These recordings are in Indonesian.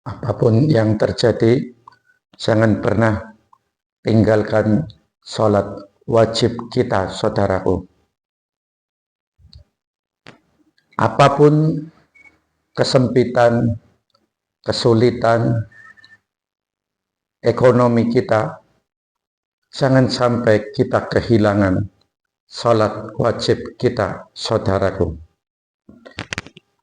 Apapun yang terjadi, jangan pernah tinggalkan sholat wajib kita, saudaraku. Apapun kesempitan, kesulitan, ekonomi kita, jangan sampai kita kehilangan sholat wajib kita, saudaraku.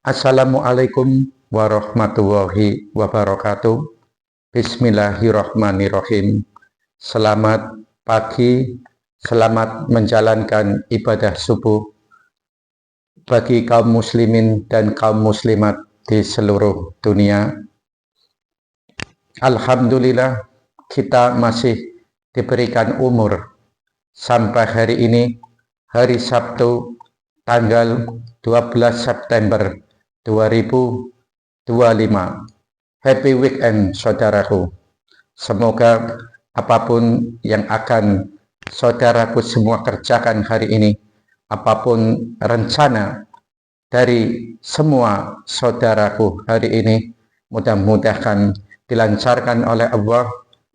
Assalamualaikum warahmatullahi wabarakatuh. Bismillahirrahmanirrahim. Selamat pagi, selamat menjalankan ibadah subuh bagi kaum muslimin dan kaum muslimat di seluruh dunia. Alhamdulillah, kita masih diberikan umur sampai hari ini, hari Sabtu, tanggal 12 September 2025. Happy weekend, saudaraku. Semoga apapun yang akan saudaraku semua kerjakan hari ini, apapun rencana dari semua saudaraku hari ini, mudah-mudahan dilancarkan oleh Allah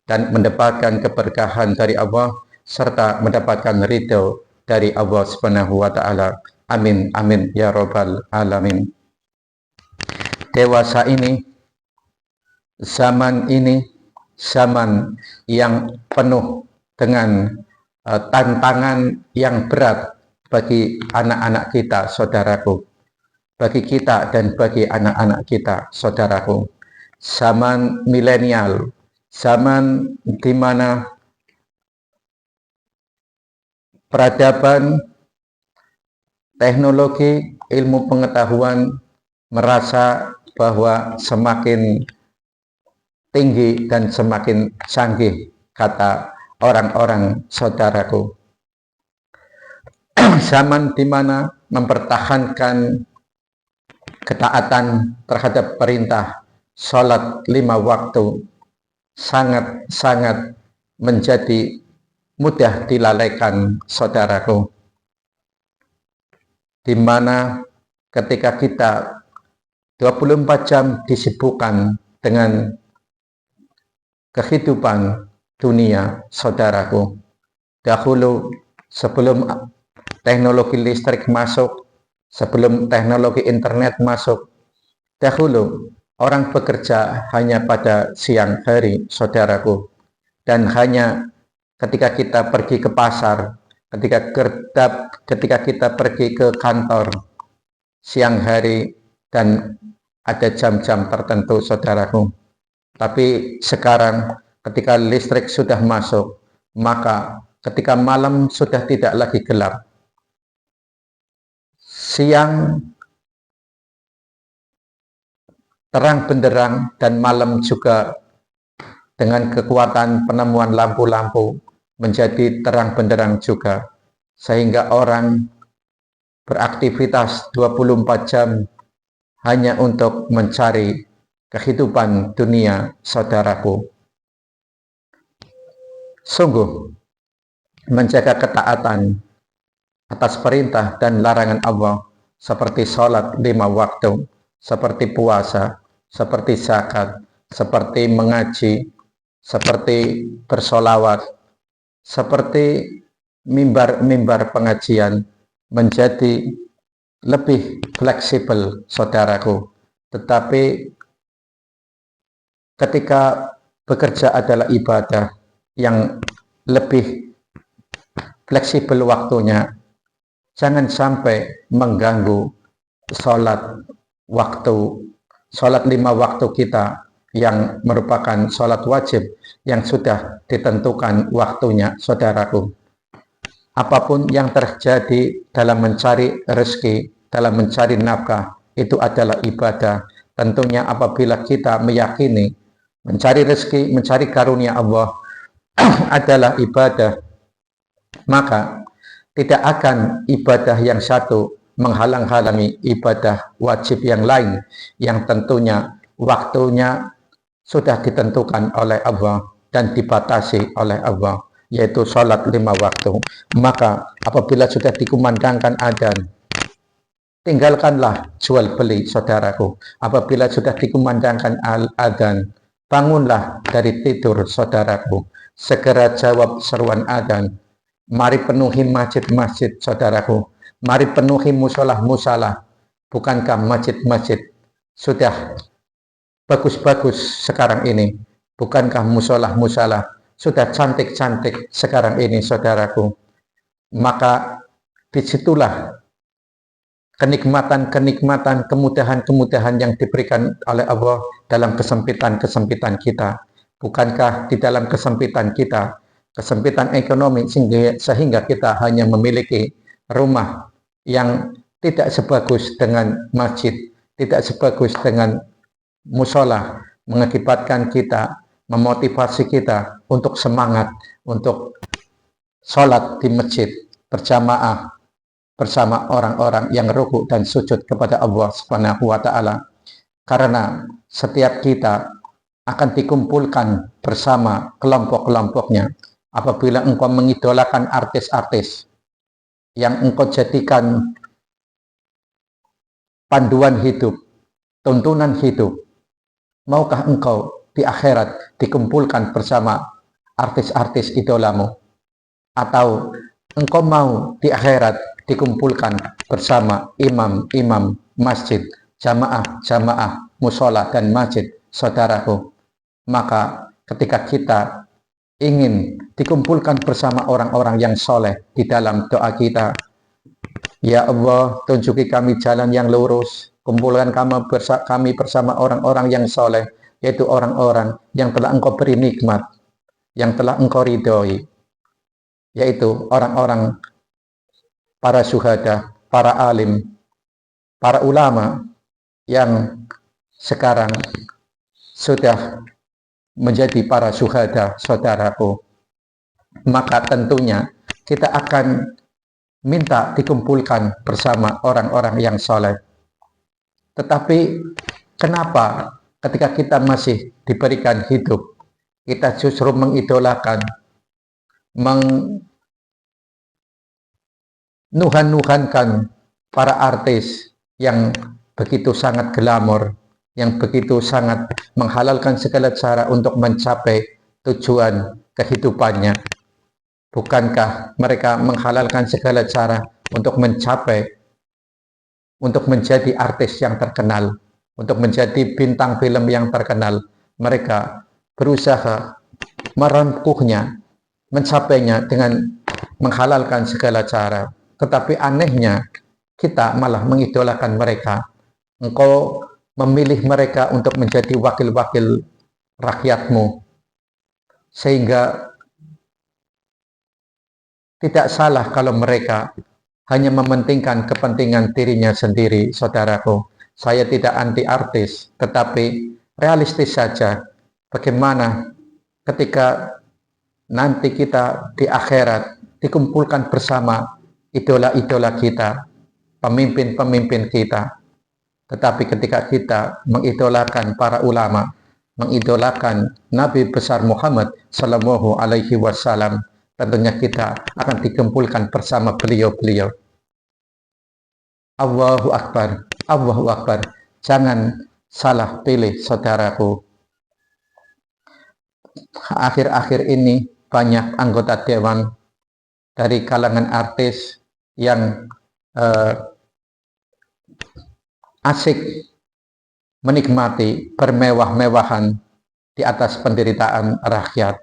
dan mendapatkan keberkahan dari Allah serta mendapatkan ridho dari Allah Subhanahu wa taala. Amin amin ya rabbal alamin. Dewasa ini, zaman ini, zaman yang penuh dengan tantangan yang berat bagi anak-anak kita, saudaraku. Bagi kita dan bagi anak-anak kita, saudaraku. Zaman milenial, zaman di mana peradaban, teknologi, ilmu pengetahuan merasa bahwa semakin tinggi dan semakin canggih, kata orang-orang saudaraku. Zaman di mana mempertahankan ketaatan terhadap perintah sholat 5 waktu sangat-sangat menjadi mudah dilalaikan, saudaraku. Di mana ketika kita 24 jam disibukkan dengan kehidupan dunia, saudaraku. Dahulu sebelum teknologi listrik masuk, sebelum teknologi internet masuk, dahulu orang bekerja hanya pada siang hari, saudaraku. Dan hanya ketika kita pergi ke pasar, ketika kita pergi ke kantor siang hari, dan ada jam-jam tertentu, saudaraku. Tapi sekarang ketika listrik sudah masuk, maka ketika malam sudah tidak lagi gelap, siang terang benderang, dan malam juga dengan kekuatan penemuan lampu-lampu menjadi terang benderang juga, sehingga orang beraktivitas 24 jam hanya untuk mencari kehidupan dunia, saudaraku. Sungguh, menjaga ketaatan atas perintah dan larangan Allah seperti sholat 5 waktu, seperti puasa, seperti zakat, seperti mengaji, seperti bersolawat, seperti mimbar-mimbar pengajian, menjadi lebih fleksibel, saudaraku. Tetapi ketika bekerja adalah ibadah yang lebih fleksibel waktunya, jangan sampai mengganggu sholat 5 waktu kita yang merupakan sholat wajib yang sudah ditentukan waktunya, saudaraku. Apapun yang terjadi dalam mencari rezeki, dalam mencari nafkah, itu adalah ibadah. Tentunya apabila kita meyakini mencari rezeki, mencari karunia Allah adalah ibadah, maka tidak akan ibadah yang satu menghalang-halangi ibadah wajib yang lain, yang tentunya waktunya sudah ditentukan oleh Allah dan dibatasi oleh Allah, yaitu sholat 5 waktu. Maka apabila sudah dikumandangkan adzan, tinggalkanlah jual beli, saudaraku. Apabila sudah dikumandangkan adzan, bangunlah dari tidur, saudaraku. Segera jawab seruan adzan. Mari penuhi masjid-masjid, saudaraku. Mari penuhi musola-musola. Bukankah masjid-masjid sudah bagus-bagus sekarang ini? Bukankah musola-musola sudah cantik-cantik sekarang ini, saudaraku? Maka disitulah kenikmatan-kenikmatan, kemudahan-kemudahan yang diberikan oleh Allah dalam kesempitan-kesempitan kita. Bukankah di dalam kesempitan kita, kesempitan ekonomi, sehingga kita hanya memiliki rumah yang tidak sebagus dengan masjid, tidak sebagus dengan musola, mengakibatkan kita, memotivasi kita untuk semangat, untuk sholat di masjid berjamaah bersama orang-orang yang rukuk dan sujud kepada Allah Subhanahu wa Ta'ala. Karena setiap kita akan dikumpulkan bersama kelompok-kelompoknya apabila engkau mengidolakan artis-artis yang engkau jadikan panduan hidup, tuntunan hidup. Maukah engkau di akhirat dikumpulkan bersama artis-artis idolamu? Atau engkau mau di akhirat dikumpulkan bersama imam-imam masjid, jamaah-jamaah musola dan masjid, saudaraku? Maka ketika kita ingin dikumpulkan bersama orang-orang yang soleh di dalam doa kita, ya Allah, tunjuki kami jalan yang lurus, kumpulkan kami bersama orang-orang yang soleh, yaitu orang-orang yang telah engkau beri nikmat, yang telah engkau ridhoi, yaitu orang-orang para syuhada, para alim, para ulama yang sekarang sudah menjadi para syuhada, saudaraku. Maka tentunya kita akan minta dikumpulkan bersama orang-orang yang soleh. Tetapi kenapa ketika kita masih diberikan hidup, kita justru mengidolakan, menuhan-nuhankan para artis yang begitu sangat glamor, yang begitu sangat menghalalkan segala cara untuk mencapai tujuan kehidupannya? Bukankah mereka menghalalkan segala cara untuk mencapai, untuk menjadi artis yang terkenal, untuk menjadi bintang film yang terkenal? Mereka berusaha merempuhnya, mencapainya dengan menghalalkan segala cara. Tetapi anehnya, kita malah mengidolakan mereka. Engkau memilih mereka untuk menjadi wakil-wakil rakyatmu, sehingga tidak salah kalau mereka hanya mementingkan kepentingan dirinya sendiri, saudaraku. Saya tidak anti artis, tetapi realistis saja. Bagaimana ketika nanti kita di akhirat dikumpulkan bersama idola-idola kita, pemimpin-pemimpin kita. Tetapi ketika kita mengidolakan para ulama, mengidolakan Nabi besar Muhammad Sallallahu Alaihi Wasallam, tentunya kita akan dikumpulkan bersama beliau-beliau. Allahu Akbar, Allahu Akbar. Jangan salah pilih, saudaraku. Akhir-akhir ini banyak anggota dewan dari kalangan artis yang asik menikmati bermewah-mewahan di atas penderitaan rakyat.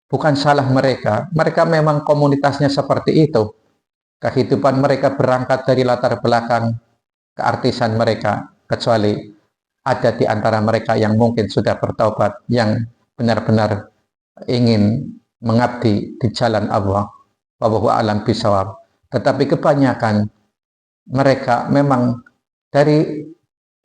Bukan salah mereka, mereka memang komunitasnya seperti itu. Kehidupan mereka berangkat dari latar belakang keartisan mereka, kecuali ada di antara mereka yang mungkin sudah bertaubat, yang benar-benar ingin mengabdi di jalan Allah. Wallahu a'lam bishawab. Tetapi kebanyakan mereka memang dari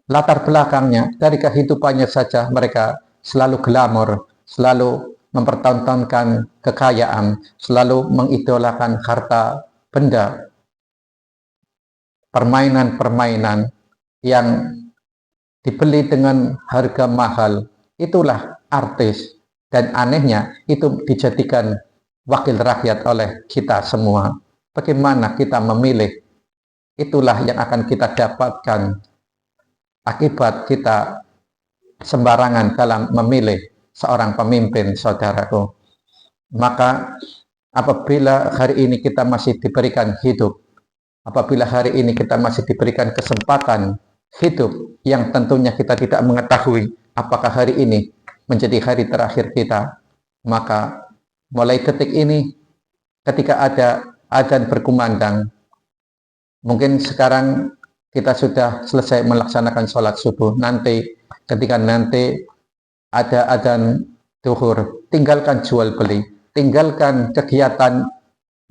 latar belakangnya, dari kehidupannya saja mereka selalu glamor, selalu mempertontonkan kekayaan, selalu mengidolakan harta benda, permainan-permainan yang dibeli dengan harga mahal. Itulah artis, dan anehnya itu dijadikan wakil rakyat oleh kita semua. Bagaimana kita memilih itulah yang akan kita dapatkan akibat kita sembarangan dalam memilih seorang pemimpin, saudaraku. Maka apabila hari ini kita masih diberikan hidup, apabila hari ini kita masih diberikan kesempatan hidup yang tentunya kita tidak mengetahui apakah hari ini menjadi hari terakhir kita, maka mulai detik ini ketika ada adzan berkumandang, mungkin sekarang kita sudah selesai melaksanakan sholat subuh, nanti ketika nanti ada adzan zuhur, tinggalkan jual beli, tinggalkan kegiatan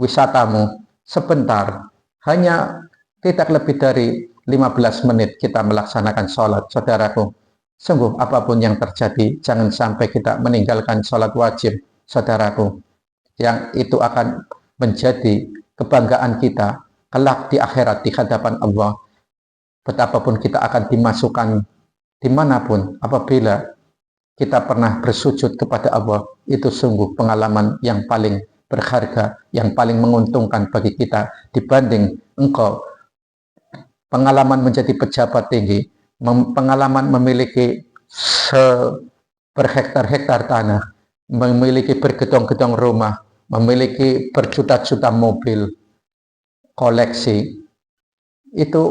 wisatamu sebentar, hanya tidak lebih dari 15 menit kita melaksanakan sholat, saudaraku. Sungguh apapun yang terjadi, jangan sampai kita meninggalkan sholat wajib, saudaraku, yang itu akan menjadi kebanggaan kita kelak di akhirat di hadapan Allah. Betapapun kita akan dimasukkan dimanapun, apabila kita pernah bersujud kepada Allah, itu sungguh pengalaman yang paling berharga, yang paling menguntungkan bagi kita dibanding engkau pengalaman menjadi pejabat tinggi, pengalaman memiliki berhektar-hektar tanah, memiliki bergedong-gedong rumah, memiliki berjuta-juta mobil, koleksi, itu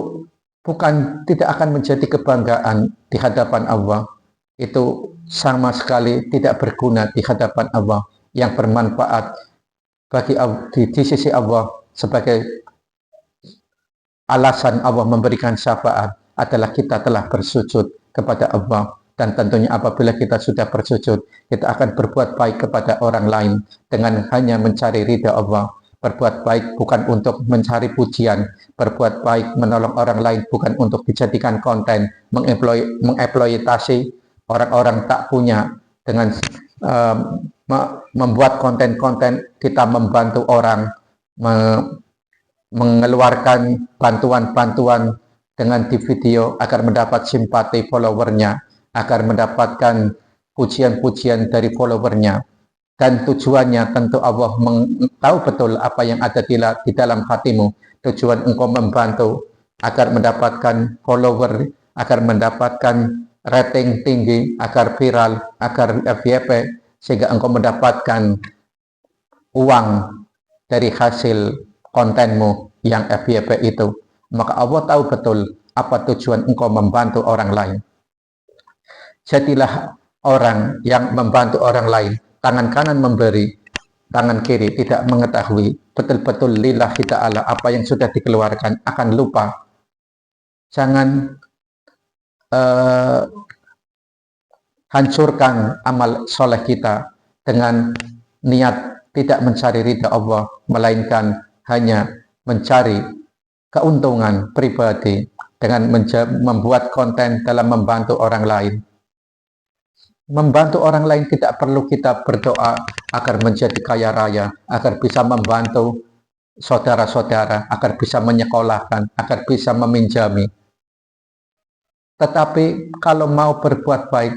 tidak akan menjadi kebanggaan di hadapan Allah. Itu sama sekali tidak berguna di hadapan Allah. Yang bermanfaat bagi di sisi Allah sebagai alasan Allah memberikan syafaat adalah kita telah bersujud kepada Allah. Dan tentunya apabila kita sudah bersujud, kita akan berbuat baik kepada orang lain dengan hanya mencari ridha Allah. Berbuat baik bukan untuk mencari pujian, berbuat baik menolong orang lain bukan untuk dijadikan konten, mengeksploitasi orang-orang tak punya dengan membuat konten-konten kita membantu orang, mengeluarkan bantuan-bantuan dengan di video agar mendapat simpati followernya, agar mendapatkan pujian-pujian dari followernya. Dan tujuannya tentu Allah tahu betul apa yang ada di dalam hatimu. Tujuan engkau membantu agar mendapatkan follower, agar mendapatkan rating tinggi, agar viral, agar FYP, sehingga engkau mendapatkan uang dari hasil kontenmu yang FYP itu. Maka Allah tahu betul apa tujuan engkau membantu orang lain. Jadilah orang yang membantu orang lain, tangan kanan memberi, tangan kiri tidak mengetahui, betul-betul lillahi ta'ala apa yang sudah dikeluarkan, akan lupa. Jangan hancurkan amal soleh kita dengan niat tidak mencari ridha Allah, melainkan hanya mencari keuntungan pribadi dengan membuat konten dalam membantu orang lain. Membantu orang lain tidak perlu kita berdoa agar menjadi kaya raya, agar bisa membantu saudara-saudara, agar bisa menyekolahkan, agar bisa meminjami. Tetapi kalau mau berbuat baik,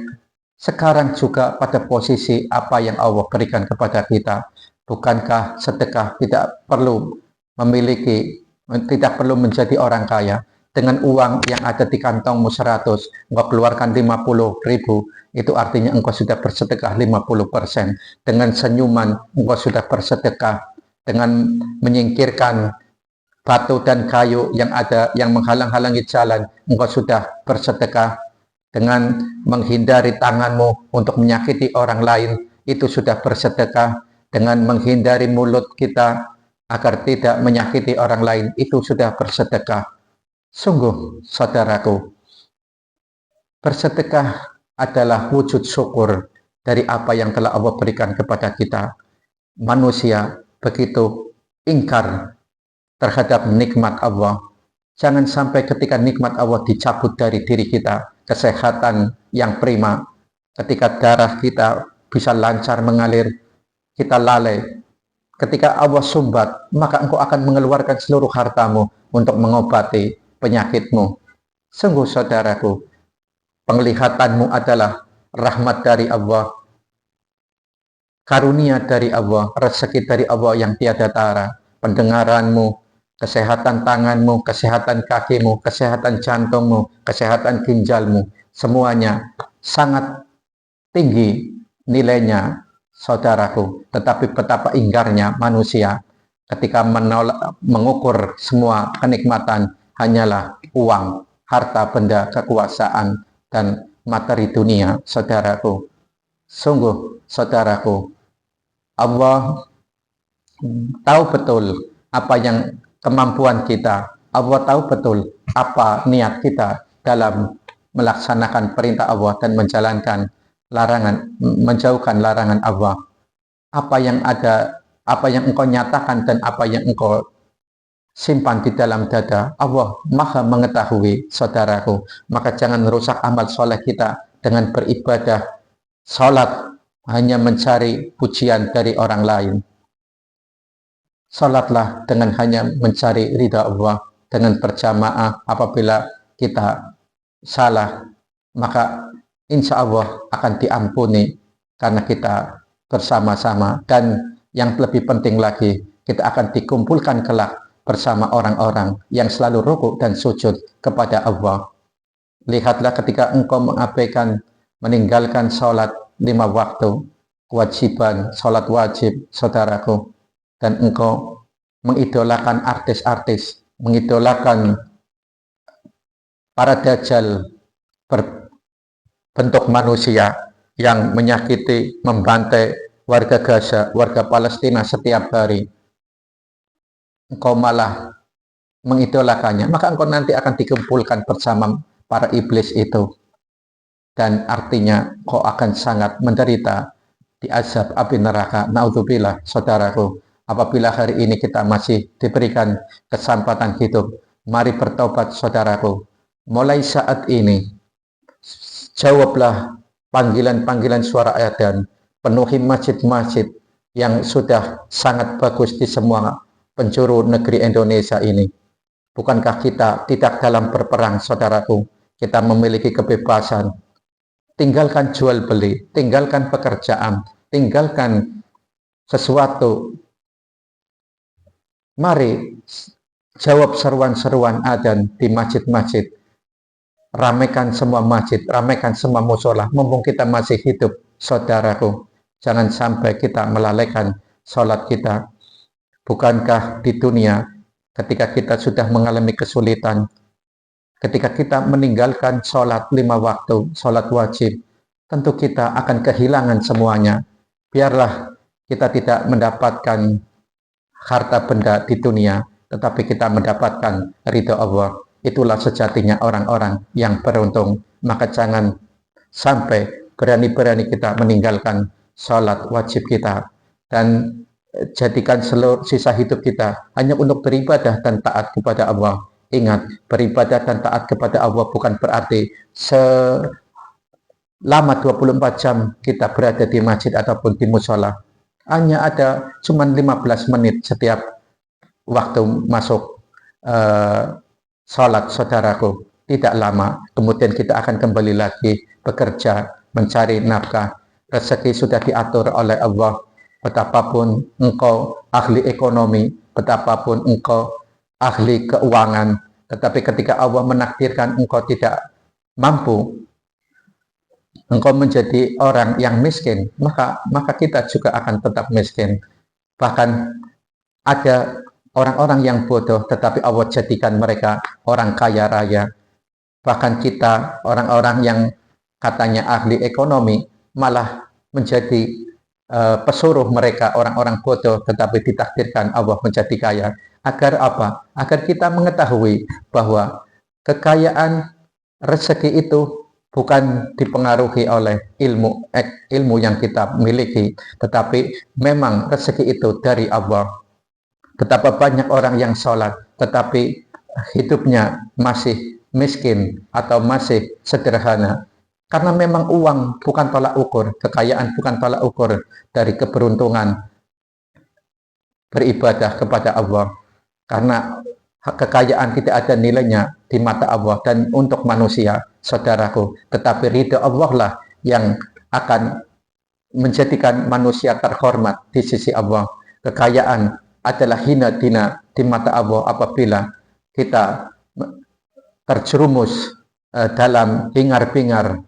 sekarang juga pada posisi apa yang Allah berikan kepada kita. Bukankah sedekah tidak perlu menjadi orang kaya? Dengan uang yang ada di kantongmu 100, engkau keluarkan 50.000, itu artinya engkau sudah bersedekah 50%. Dengan senyuman engkau sudah bersedekah. Dengan menyingkirkan batu dan kayu yang ada yang menghalang-halangi jalan, engkau sudah bersedekah. Dengan menghindari tanganmu untuk menyakiti orang lain, itu sudah bersedekah. Dengan menghindari mulut kita agar tidak menyakiti orang lain, itu sudah bersedekah. Sungguh, saudaraku, bersedekah adalah wujud syukur dari apa yang telah Allah berikan kepada kita. Manusia begitu ingkar terhadap nikmat Allah. Jangan sampai ketika nikmat Allah dicabut dari diri kita, kesehatan yang prima, ketika darah kita bisa lancar mengalir, kita lalai. Ketika Allah sumbat, maka engkau akan mengeluarkan seluruh hartamu untuk mengobati penyakitmu. Sungguh, saudaraku, penglihatanmu adalah rahmat dari Allah, karunia dari Allah, rezeki dari Allah yang tiada tara. Pendengaranmu kesehatan tanganmu, kesehatan kakimu, kesehatan jantungmu, kesehatan ginjalmu, semuanya sangat tinggi nilainya, saudaraku. Tetapi betapa ingkarnya manusia ketika mengukur semua kenikmatan hanyalah uang, harta benda, kekuasaan, dan materi dunia, saudaraku. Sungguh, saudaraku, Allah tahu betul apa yang kemampuan kita. Allah tahu betul apa niat kita dalam melaksanakan perintah Allah dan menjalankan larangan, menjauhkan larangan Allah. Apa yang ada, apa yang engkau nyatakan dan apa yang engkau simpan di dalam dada, Allah maha mengetahui, saudaraku. Maka jangan merusak amal soleh kita dengan beribadah, salat hanya mencari pujian dari orang lain. Salatlah dengan hanya mencari ridha Allah, dengan berjamaah. Apabila kita salah, maka insya Allah akan diampuni karena kita bersama-sama. Dan yang lebih penting lagi, kita akan dikumpulkan kelak bersama orang-orang yang selalu rukuk dan sujud kepada Allah. Lihatlah ketika engkau mengabaikan, meninggalkan sholat 5 waktu, kewajiban sholat wajib, saudaraku, dan engkau mengidolakan artis-artis, mengidolakan para dajjal berbentuk manusia yang menyakiti, membantai warga Gaza, warga Palestina setiap hari, engkau malah mengidolakannya, maka engkau nanti akan dikumpulkan bersama para iblis itu. Dan artinya kau akan sangat menderita di azab api neraka. Naudzubillah, saudaraku. Apabila hari ini kita masih diberikan kesempatan hidup, mari bertobat, saudaraku. Mulai saat ini, jawablah panggilan-panggilan suara adzan, penuhi masjid-masjid yang sudah sangat bagus di semua penjuru negeri Indonesia ini. Bukankah kita tidak dalam berperang, saudaraku? Kita memiliki kebebasan. Tinggalkan jual beli, tinggalkan pekerjaan, tinggalkan sesuatu. Mari jawab seruan-seruan adzan di masjid-masjid. Ramaikan semua masjid, ramaikan semua musola. Mumpung kita masih hidup, saudaraku, jangan sampai kita melalaikan sholat kita. Bukankah di dunia ketika kita sudah mengalami kesulitan, ketika kita meninggalkan sholat 5 waktu, sholat wajib, tentu kita akan kehilangan semuanya. Biarlah kita tidak mendapatkan harta benda di dunia, tetapi kita mendapatkan ridha Allah. Itulah sejatinya orang-orang yang beruntung. Maka jangan sampai berani-berani kita meninggalkan sholat wajib kita, dan jadikan seluruh sisa hidup kita hanya untuk beribadah dan taat kepada Allah. Ingat, beribadah dan taat kepada Allah bukan berarti selama 24 jam kita berada di masjid ataupun di musola. Hanya ada cuma 15 menit setiap waktu masuk sholat, saudaraku. Tidak lama, kemudian kita akan kembali lagi bekerja, mencari nafkah. Rezeki sudah diatur oleh Allah. Betapapun engkau ahli ekonomi, betapapun engkau ahli keuangan, tetapi ketika Allah menakdirkan engkau tidak mampu, engkau menjadi orang yang miskin, maka kita juga akan tetap miskin. Bahkan ada orang-orang yang bodoh, tetapi Allah jadikan mereka orang kaya raya. Bahkan kita, orang-orang yang katanya ahli ekonomi, malah menjadi pesuruh mereka, orang-orang bodoh, tetapi ditakdirkan Allah menjadi kaya. Agar apa? Agar kita mengetahui bahwa kekayaan rezeki itu bukan dipengaruhi oleh ilmu yang kita miliki, tetapi memang rezeki itu dari Allah. Betapa banyak orang yang sholat, tetapi hidupnya masih miskin atau masih sederhana. Karena memang uang bukan tolak ukur, kekayaan bukan tolak ukur dari keberuntungan beribadah kepada Allah. Karena kekayaan tidak ada nilainya di mata Allah dan untuk manusia, saudaraku. Tetapi ridha Allah lah yang akan menjadikan manusia terhormat di sisi Allah. Kekayaan adalah hina di di mata Allah apabila kita terjerumus dalam hingar-bingar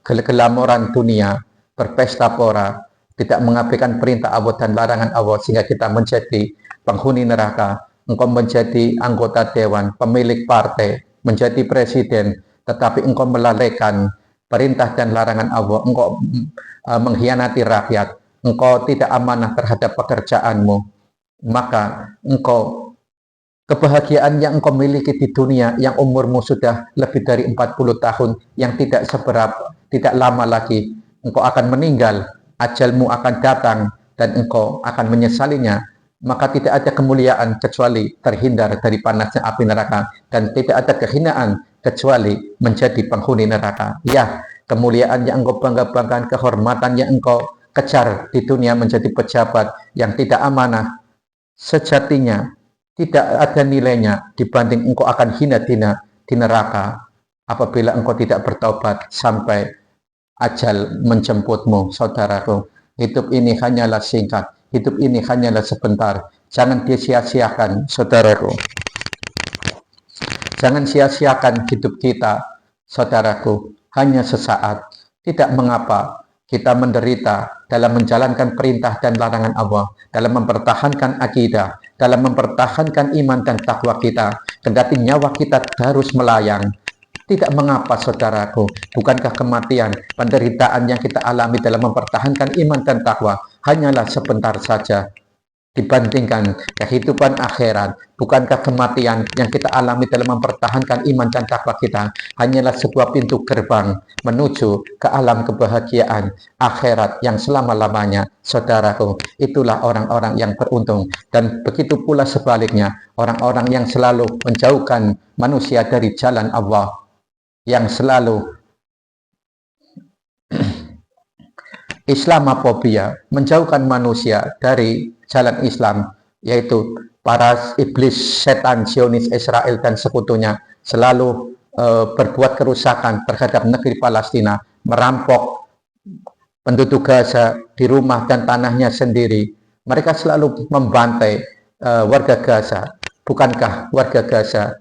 keglamoran dunia, berpesta pora, tidak mengabaikan perintah Allah dan larangan Allah sehingga kita menjadi penghuni neraka. Engkau menjadi anggota dewan, pemilik partai, menjadi presiden, tetapi engkau melalaikan perintah dan larangan Allah, engkau mengkhianati rakyat, engkau tidak amanah terhadap pekerjaanmu, maka engkau kebahagiaan yang engkau miliki di dunia yang umurmu sudah lebih dari 40 tahun, yang tidak seberapa, tidak lama lagi engkau akan meninggal, ajalmu akan datang dan engkau akan menyesalinya, maka tidak ada kemuliaan kecuali terhindar dari panasnya api neraka, dan tidak ada kehinaan kecuali menjadi penghuni neraka. Ya, kemuliaan yang engkau bangga-banggakan, kehormatan yang engkau kejar di dunia menjadi pejabat yang tidak amanah, sejatinya tidak ada nilainya dibanding engkau akan hina-hina di neraka apabila engkau tidak bertobat sampai ajal menjemputmu. Saudaraku, hidup ini hanyalah singkat, hidup ini hanyalah sebentar, jangan disia-siakan. Saudaraku, jangan sia-siakan hidup kita, saudaraku, hanya sesaat. Tidak mengapa kita menderita dalam menjalankan perintah dan larangan Allah, dalam mempertahankan akidah, dalam mempertahankan iman dan takwa kita, kendati nyawa kita harus melayang. Tidak mengapa, saudaraku, bukankah kematian, penderitaan yang kita alami dalam mempertahankan iman dan takwa hanyalah sebentar saja dibandingkan kehidupan akhirat? Bukankah kematian yang kita alami dalam mempertahankan iman dan takwa kita hanyalah sebuah pintu gerbang menuju ke alam kebahagiaan akhirat yang selama-lamanya? Saudaraku, itulah orang-orang yang beruntung. Dan begitu pula sebaliknya, orang-orang yang selalu menjauhkan manusia dari jalan Allah, yang selalu Islamofobia, menjauhkan manusia dari jalan Islam, yaitu para iblis, setan, Zionis, Israel dan sekutunya, selalu berbuat kerusakan terhadap negeri Palestina, merampok penduduk Gaza di rumah dan tanahnya sendiri. Mereka selalu membantai warga Gaza. Bukankah warga Gaza,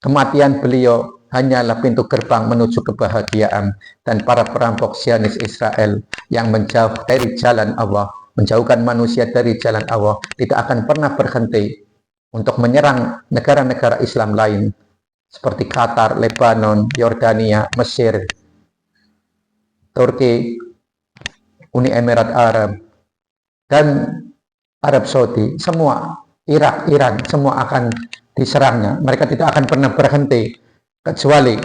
kematian beliau hanyalah pintu gerbang menuju kebahagiaan? Dan para perampok Zionis Israel yang menjauh dari jalan Allah, menjauhkan manusia dari jalan Allah, tidak akan pernah berhenti untuk menyerang negara-negara Islam lain seperti Qatar, Lebanon, Yordania, Mesir, Turki, Uni Emirat Arab, dan Arab Saudi. Semua, Irak, Iran, semua akan diserangnya. Mereka tidak akan pernah berhenti kecuali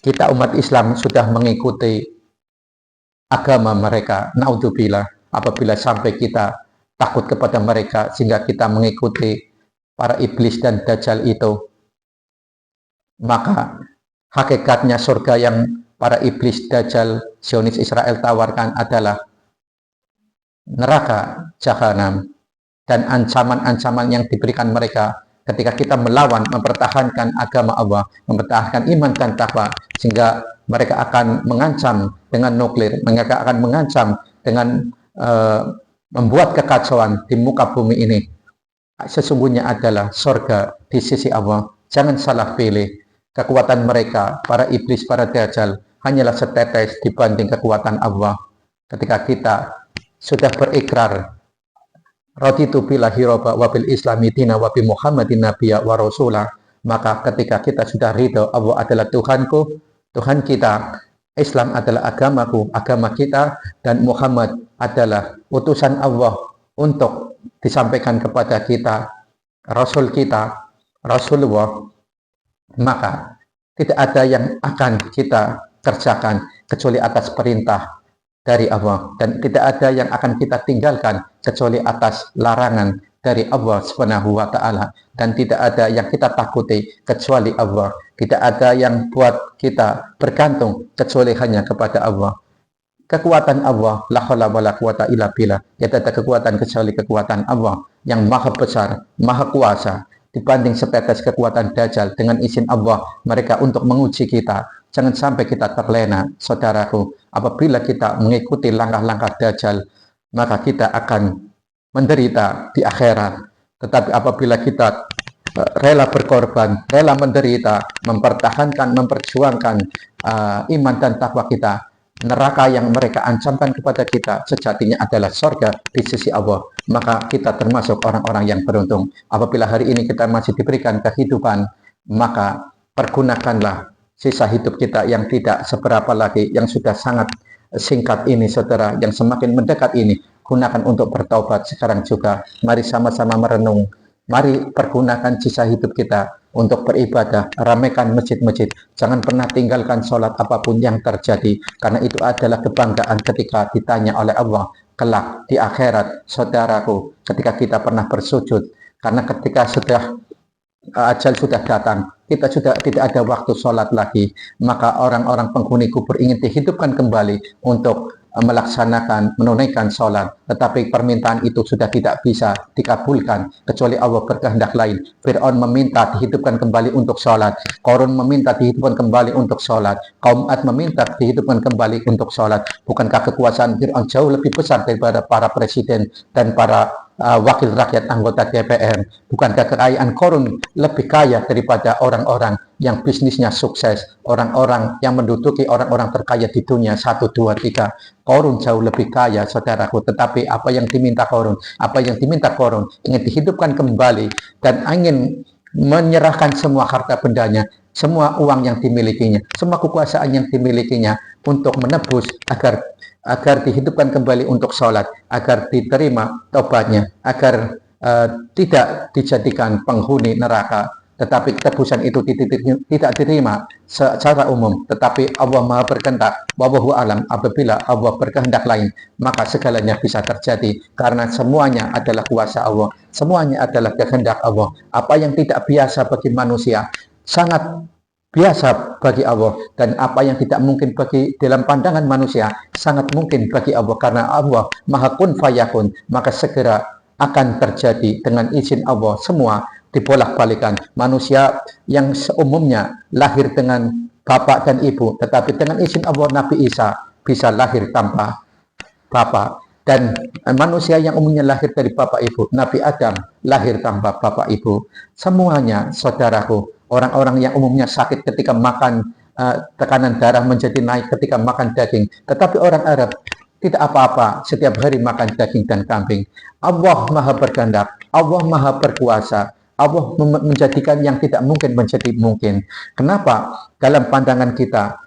kita umat Islam sudah mengikuti agama mereka. Naudzubillah, apabila sampai kita takut kepada mereka sehingga kita mengikuti para iblis dan dajjal itu, maka hakikatnya surga yang para iblis, dajjal, Zionis Israel tawarkan adalah neraka jahanam. Dan ancaman-ancaman yang diberikan mereka ketika kita melawan, mempertahankan agama Allah, mempertahankan iman dan takwa, sehingga mereka akan mengancam dengan nuklir, mereka akan mengancam dengan membuat kekacauan di muka bumi ini. Sesungguhnya adalah surga di sisi Allah. Jangan salah pilih. Kekuatan mereka, para iblis, para dajjal, hanyalah setetes dibanding kekuatan Allah. Ketika kita sudah berikrar, raditu billahi robba wa bil islami dina wa bi muhammadin nabiyya wa rasulah, maka ketika kita sudah ridho Allah adalah Tuhanku, Tuhan kita, Islam adalah agamaku, agama kita, dan Muhammad adalah utusan Allah untuk disampaikan kepada kita, Rasul kita, Rasulullah, maka tidak ada yang akan kita kerjakan kecuali atas perintah dari Allah, dan tidak ada yang akan kita tinggalkan kecuali atas larangan dari Allah Subhanahu wa Ta'ala, dan tidak ada yang kita takuti kecuali Allah, tidak ada yang buat kita bergantung kecuali hanya kepada Allah. Kekuatan Allah, la haula wala quwata illa billah, tidak ada kekuatan kecuali kekuatan Allah yang maha besar, maha kuasa, dibanding setetes kekuatan dajjal. Dengan izin Allah mereka untuk menguji kita. Jangan sampai kita terlena, saudaraku. Apabila kita mengikuti langkah-langkah dajjal, maka kita akan menderita di akhirat. Tetapi apabila kita rela berkorban, rela menderita, mempertahankan, memperjuangkan iman dan takwa kita, neraka yang mereka ancamkan kepada kita sejatinya adalah sorga di sisi Allah. Maka kita termasuk orang-orang yang beruntung. Apabila hari ini kita masih diberikan kehidupan, maka pergunakanlah sisa hidup kita yang tidak seberapa lagi, yang sudah sangat singkat ini, saudara, yang semakin mendekat ini, gunakan untuk bertaubat sekarang juga. Mari sama-sama merenung. Mari pergunakan sisa hidup kita untuk beribadah, ramaikan masjid-masjid. Jangan pernah tinggalkan sholat apapun yang terjadi, karena itu adalah kebanggaan ketika ditanya oleh Allah kelak di akhirat, saudaraku, ketika kita pernah bersujud. Karena ketika sudah ajal sudah datang, kita sudah tidak ada waktu sholat lagi, maka orang-orang penghuni kubur ingin dihidupkan kembali untuk melaksanakan, menunaikan sholat, tetapi permintaan itu sudah tidak bisa dikabulkan kecuali Allah berkehendak lain. Fir'aun meminta dihidupkan kembali untuk sholat, Qarun meminta dihidupkan kembali untuk sholat, kaum Ad meminta dihidupkan kembali untuk sholat. Bukankah kekuasaan Fir'aun jauh lebih besar daripada para presiden dan para wakil rakyat anggota DPR? Bukankah kekayaan Qarun lebih kaya daripada orang-orang yang bisnisnya sukses, orang-orang yang menduduki orang-orang terkaya di dunia 1, 2, 3? Qarun jauh lebih kaya, saudaraku. Tetapi apa yang diminta Qarun? Apa yang diminta Qarun? Ingin dihidupkan kembali dan ingin menyerahkan semua harta bendanya, semua uang yang dimilikinya, semua kekuasaan yang dimilikinya untuk menebus agar dihidupkan kembali untuk sholat, agar diterima taubatnya, agar tidak dijadikan penghuni neraka. Tetapi tebusan itu tidak diterima secara umum. Tetapi Allah Maha berkehendak, wallahu alam, apabila Allah berkehendak lain, maka segalanya bisa terjadi, karena semuanya adalah kuasa Allah, semuanya adalah kehendak Allah. Apa yang tidak biasa bagi manusia sangat biasa bagi Allah, dan apa yang tidak mungkin bagi dalam pandangan manusia sangat mungkin bagi Allah, karena Allah Maha kun fayakun. Maka segera akan terjadi dengan izin Allah. Semua dibolak-balikan. Manusia yang seumumnya lahir dengan bapak dan ibu, tetapi dengan izin Allah Nabi Isa bisa lahir tanpa bapak. Dan manusia yang umumnya lahir dari bapak ibu, Nabi Adam lahir tanpa bapak ibu. Semuanya, saudaraku, orang-orang yang umumnya sakit ketika makan, tekanan darah menjadi naik ketika makan daging, tetapi orang Arab tidak apa-apa setiap hari makan daging dan kambing. Allah Maha berkehendak, Allah Maha berkuasa, Allah menjadikan yang tidak mungkin menjadi mungkin. Kenapa? Dalam pandangan kita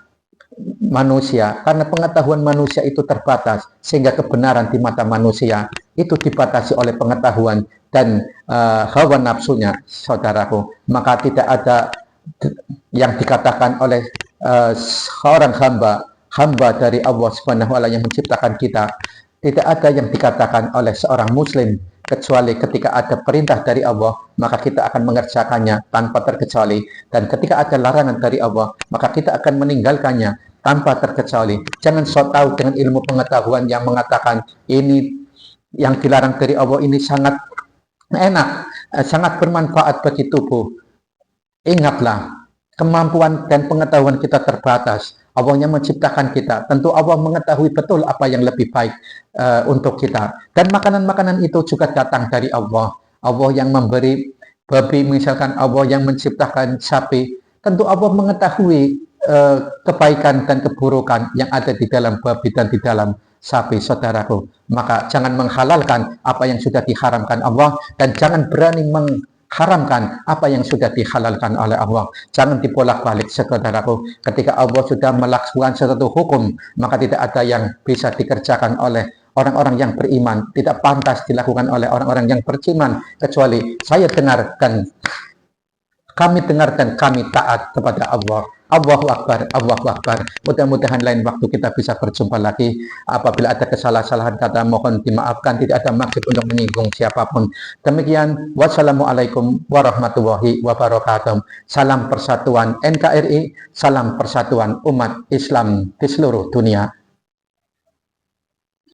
manusia, karena pengetahuan manusia itu terbatas, sehingga kebenaran di mata manusia itu dibatasi oleh pengetahuan dan hawa nafsunya, saudaraku. Maka tidak ada yang dikatakan oleh seorang hamba dari Allah Subhanahu wa Ta'ala yang menciptakan kita. Tidak ada yang dikatakan oleh seorang muslim kecuali ketika ada perintah dari Allah, maka kita akan mengerjakannya tanpa terkecuali. Dan ketika ada larangan dari Allah, maka kita akan meninggalkannya tanpa terkecuali. Jangan sok tahu dengan ilmu pengetahuan yang mengatakan ini yang dilarang dari Allah ini sangat enak, sangat bermanfaat bagi tubuh. Ingatlah, kemampuan dan pengetahuan kita terbatas. Allah yang menciptakan kita, tentu Allah mengetahui betul apa yang lebih baik untuk kita. Dan makanan-makanan itu juga datang dari Allah. Allah yang memberi babi, misalkan Allah yang menciptakan sapi, tentu Allah mengetahui kebaikan dan keburukan yang ada di dalam babi dan di dalam sapi, saudaraku. Maka jangan menghalalkan apa yang sudah diharamkan Allah, dan jangan berani mengharamkan apa yang sudah dihalalkan oleh Allah. Jangan dibolak-balik, saudaraku. Ketika Allah sudah melaksanakan suatu hukum, maka tidak ada yang bisa dikerjakan oleh orang-orang yang beriman. Tidak pantas dilakukan oleh orang-orang yang beriman, kecuali saya dengar dan kami dengar dan kami taat kepada Allah. Allahu Akbar, Allahu Akbar. Mudah-mudahan lain waktu kita bisa berjumpa lagi. Apabila ada kesalahan kata, mohon dimaafkan. Tidak ada maksud untuk menyinggung siapapun. Demikian, wassalamualaikum warahmatullahi wabarakatuh. Salam persatuan NKRI, salam persatuan umat Islam di seluruh dunia.